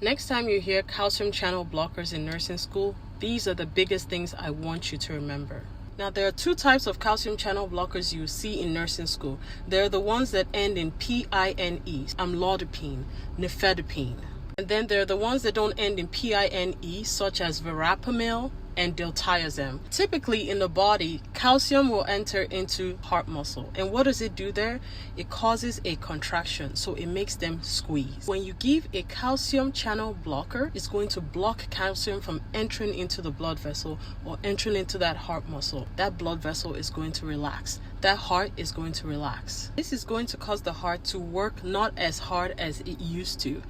Next time you hear calcium channel blockers in nursing school, these are the biggest things I want you to remember. Now, there are two types of calcium channel blockers you see in nursing school. They're the ones that end in PINE, amlodipine, nifedipine. And then there are the ones that don't end in PINE, such as verapamil and diltiazem. Typically in the body, calcium will enter into heart muscle. And what does it do there? It causes a contraction, so it makes them squeeze. When you give a calcium channel blocker, it's going to block calcium from entering into the blood vessel or entering into that heart muscle. That blood vessel is going to relax. That heart is going to relax. This is going to cause the heart to work not as hard as it used to.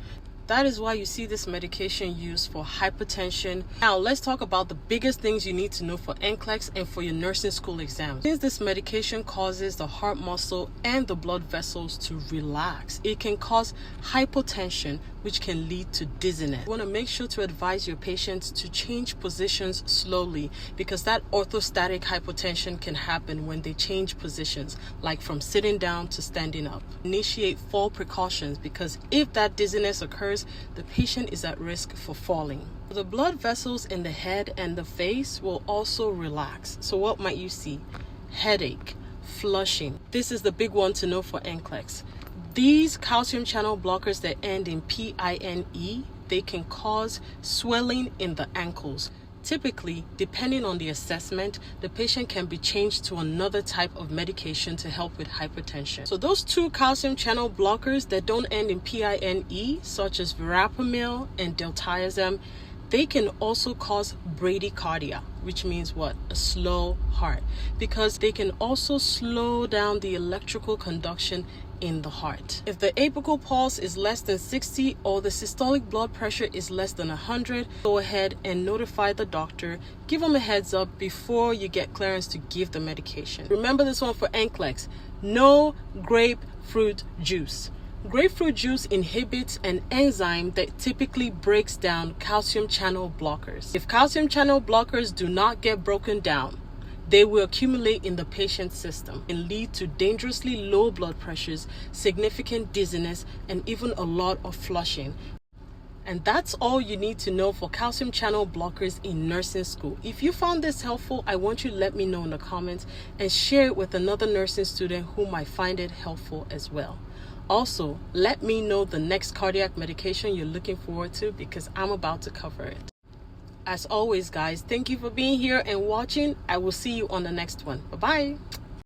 That is why you see this medication used for hypertension. Now, let's talk about the biggest things you need to know for NCLEX and for your nursing school exams. Since this medication causes the heart muscle and the blood vessels to relax, it can cause hypotension, which can lead to dizziness. You want to make sure to advise your patients to change positions slowly, because that orthostatic hypotension can happen when they change positions, like from sitting down to standing up. Initiate fall precautions, because if that dizziness occurs, the patient is at risk for falling. The blood vessels in the head and the face will also relax. So what might you see? Headache, flushing. This is the big one to know for NCLEX. These calcium channel blockers that end in PINE, they can cause swelling in the ankles. Typically, depending on the assessment, the patient can be changed to another type of medication to help with hypertension. So those two calcium channel blockers that don't end in PINE, such as verapamil and diltiazem, they can also cause bradycardia, which means what? A slow heart, because they can also slow down the electrical conduction in the heart. If the apical pulse is less than 60 or the systolic blood pressure is less than 100, go ahead and notify the doctor. Give them a heads up before you get clearance to give the medication. Remember this one for NCLEX: no grapefruit juice. Grapefruit juice inhibits an enzyme that typically breaks down calcium channel blockers. If calcium channel blockers do not get broken down, they will accumulate in the patient's system and lead to dangerously low blood pressures, significant dizziness, and even a lot of flushing. And that's all you need to know for calcium channel blockers in nursing school. If you found this helpful, I want you to let me know in the comments and share it with another nursing student who might find it helpful as well. Also, let me know the next cardiac medication you're looking forward to, because I'm about to cover it. As always, guys, thank you for being here and watching. I will see you on the next one. Bye-bye.